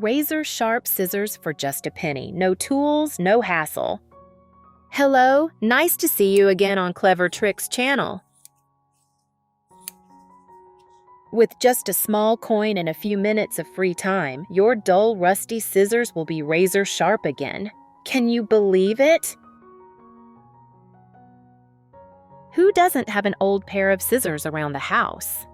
razor-sharp scissors for just a penny. No tools, no hassle. Hello, nice to see you again on Clever Tricks channel. With just a small coin and a few minutes of free time, your dull, rusty scissors will be razor sharp again. Can you believe it? Who doesn't have an old pair of scissors around the house?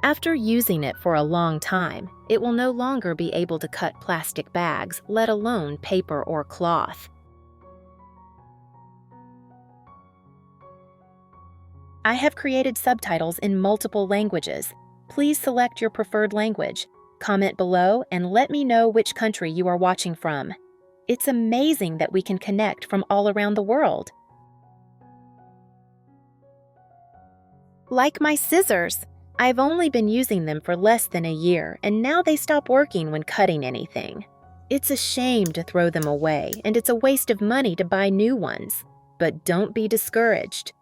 After using it for a long time, it will no longer be able to cut plastic bags, let alone paper or cloth. I have created subtitles in multiple languages. Please select your preferred language. Comment below and let me know which country you are watching from. It's amazing that we can connect from all around the world. Like my scissors, I've only been using them for less than a year, and now they stop working when cutting anything. It's a shame to throw them away, and it's a waste of money to buy new ones. But don't be discouraged.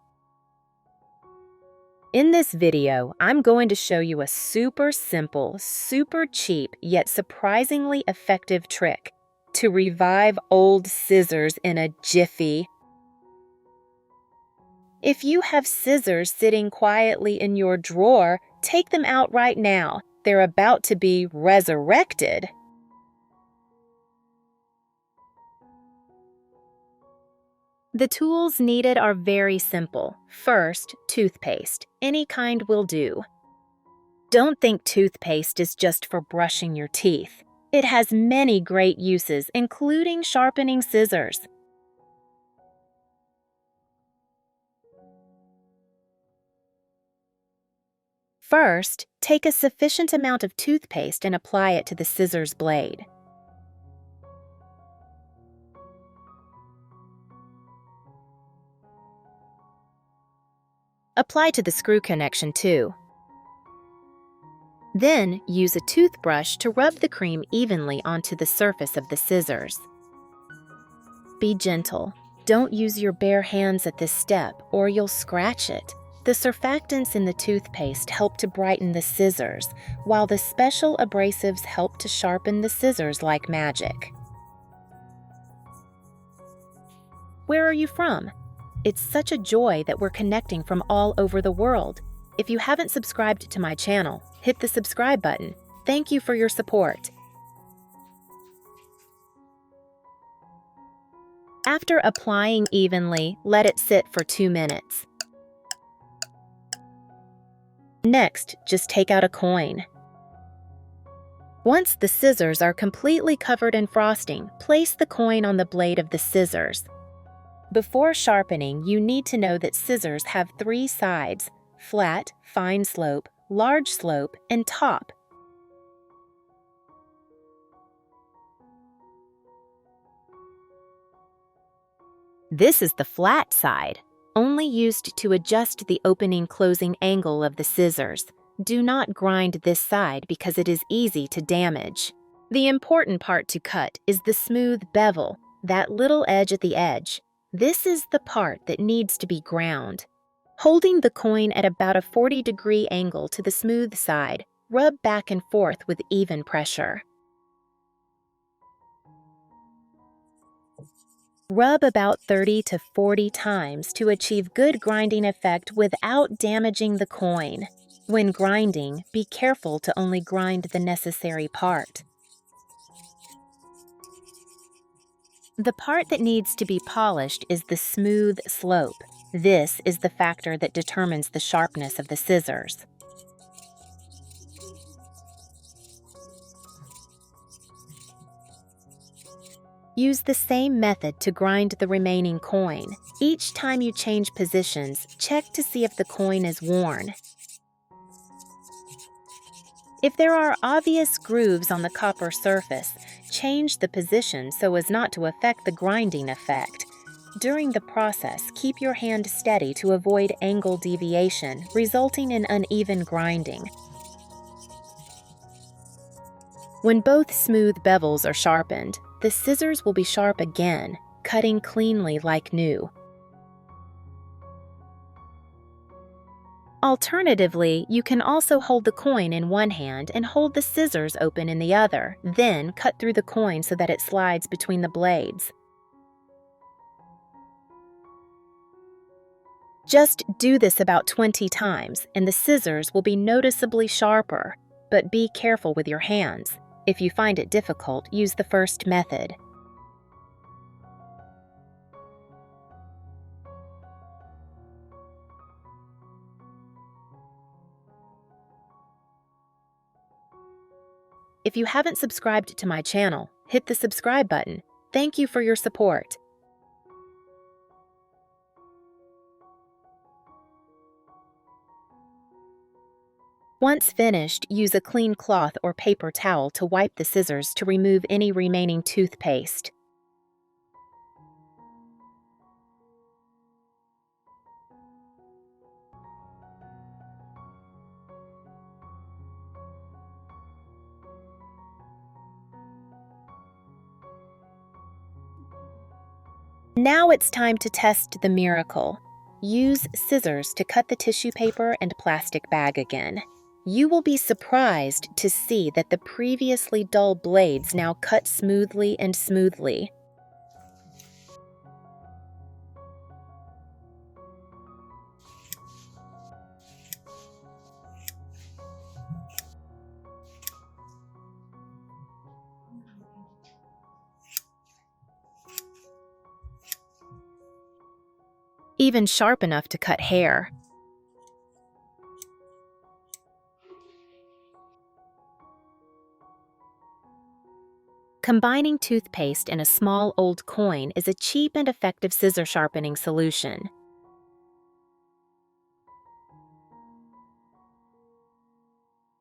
In this video, I'm going to show you a super simple, super cheap, yet surprisingly effective trick to revive old scissors in a jiffy. If you have scissors sitting quietly in your drawer, take them out right now. They're about to be resurrected. The tools needed are very simple. First, toothpaste. Any kind will do. Don't think toothpaste is just for brushing your teeth. It has many great uses, including sharpening scissors. First, take a sufficient amount of toothpaste and apply it to the scissors blade. Apply to the screw connection too. Then, use a toothbrush to rub the cream evenly onto the surface of the scissors. Be gentle. Don't use your bare hands at this step or you'll scratch it. The surfactants in the toothpaste help to brighten the scissors, while the special abrasives help to sharpen the scissors like magic. Where are you from? It's such a joy that we're connecting from all over the world. If you haven't subscribed to my channel, hit the subscribe button. Thank you for your support. After applying evenly, let it sit for 2 minutes. Next, just take out a coin. Once the scissors are completely covered in frosting, place the coin on the blade of the scissors. Before sharpening, you need to know that scissors have 3 sides: flat, fine slope, large slope, and top. This is the flat side, only used to adjust the opening-closing angle of the scissors. Do not grind this side because it is easy to damage. The important part to cut is the smooth bevel, that little edge at the edge. This is the part that needs to be ground. Holding the coin at about a 40-degree angle to the smooth side, rub back and forth with even pressure. Rub about 30 to 40 times to achieve good grinding effect without damaging the coin. When grinding, be careful to only grind the necessary part. The part that needs to be polished is the smooth slope. This is the factor that determines the sharpness of the scissors. Use the same method to grind the remaining coin. Each time you change positions, check to see if the coin is worn. If there are obvious grooves on the copper surface, change the position so as not to affect the grinding effect. During the process, keep your hand steady to avoid angle deviation, resulting in uneven grinding. When both smooth bevels are sharpened, the scissors will be sharp again, cutting cleanly like new. Alternatively, you can also hold the coin in one hand and hold the scissors open in the other, then cut through the coin so that it slides between the blades. Just do this about 20 times, and the scissors will be noticeably sharper, but be careful with your hands. If you find it difficult, use the first method. If you haven't subscribed to my channel, hit the subscribe button. Thank you for your support. Once finished, use a clean cloth or paper towel to wipe the scissors to remove any remaining toothpaste. Now it's time to test the miracle. Use scissors to cut the tissue paper and plastic bag again. You will be surprised to see that the previously dull blades now cut smoothly and smoothly. Even sharp enough to cut hair. Combining toothpaste and a small old coin is a cheap and effective scissor sharpening solution.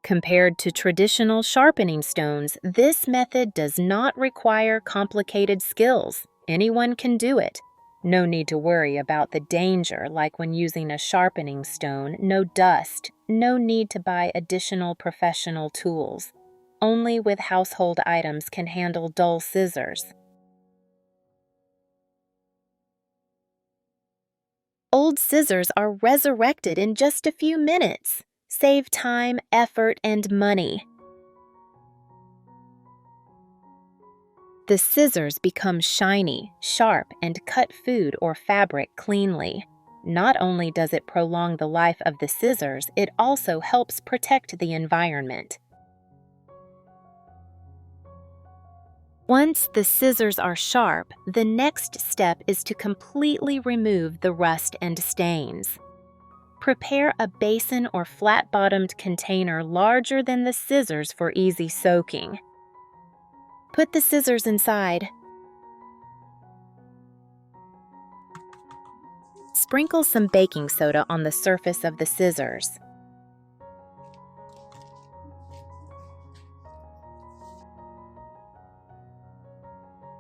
Compared to traditional sharpening stones, this method does not require complicated skills. Anyone can do it. No need to worry about the danger like when using a sharpening stone, no dust, no need to buy additional professional tools. Only with household items can handle dull scissors. Old scissors are resurrected in just a few minutes. Save time, effort, and money. The scissors become shiny, sharp, and cut food or fabric cleanly. Not only does it prolong the life of the scissors, it also helps protect the environment. Once the scissors are sharp, the next step is to completely remove the rust and stains. Prepare a basin or flat-bottomed container larger than the scissors for easy soaking. Put the scissors inside. Sprinkle some baking soda on the surface of the scissors.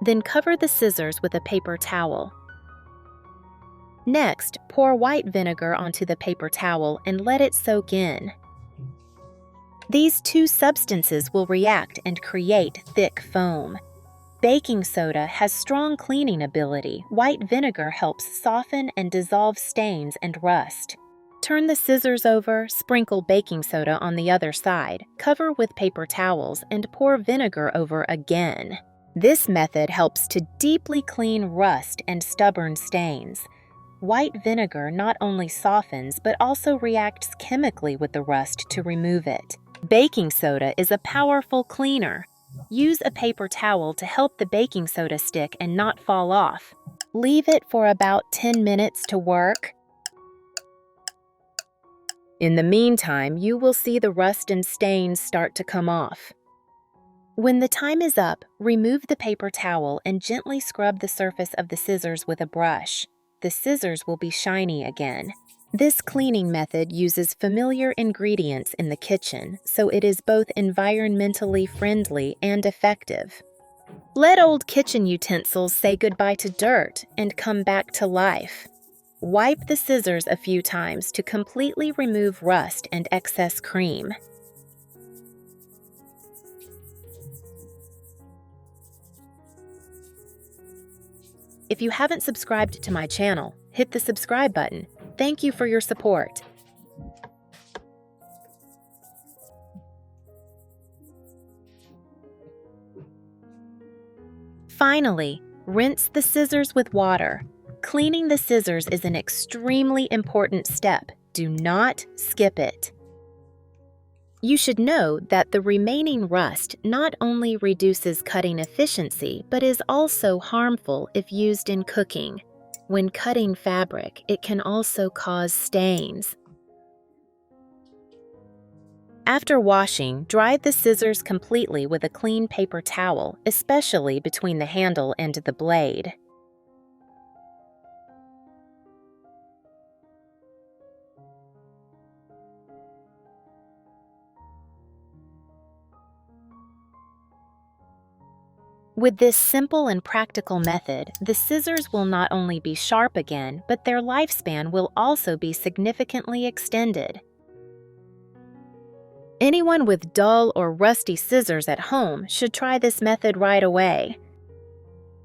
Then cover the scissors with a paper towel. Next, pour white vinegar onto the paper towel and let it soak in. These two substances will react and create thick foam. Baking soda has strong cleaning ability. White vinegar helps soften and dissolve stains and rust. Turn the scissors over, sprinkle baking soda on the other side, cover with paper towels, and pour vinegar over again. This method helps to deeply clean rust and stubborn stains. White vinegar not only softens but also reacts chemically with the rust to remove it. Baking soda is a powerful cleaner. Use a paper towel to help the baking soda stick and not fall off. Leave it for about 10 minutes to work. In the meantime, you will see the rust and stains start to come off. When the time is up, remove the paper towel and gently scrub the surface of the scissors with a brush. The scissors will be shiny again. This cleaning method uses familiar ingredients in the kitchen, so it is both environmentally friendly and effective. Let old kitchen utensils say goodbye to dirt and come back to life. Wipe the scissors a few times to completely remove rust and excess cream. If you haven't subscribed to my channel, hit the subscribe button. Thank you for your support. Finally, rinse the scissors with water. Cleaning the scissors is an extremely important step. Do not skip it. You should know that the remaining rust not only reduces cutting efficiency, but is also harmful if used in cooking. When cutting fabric, it can also cause stains. After washing, dry the scissors completely with a clean paper towel, especially between the handle and the blade. With this simple and practical method, the scissors will not only be sharp again, but their lifespan will also be significantly extended. Anyone with dull or rusty scissors at home should try this method right away.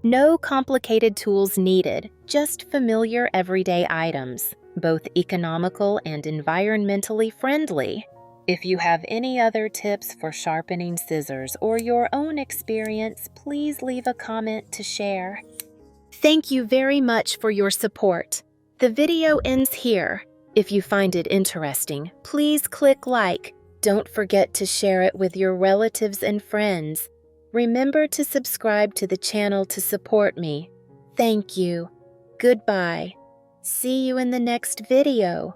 No complicated tools needed, just familiar everyday items, both economical and environmentally friendly. If you have any other tips for sharpening scissors or your own experience, please leave a comment to share. Thank you very much for your support. The video ends here. If you find it interesting, please click like. Don't forget to share it with your relatives and friends. Remember to subscribe to the channel to support me. Thank you. Goodbye. See you in the next video.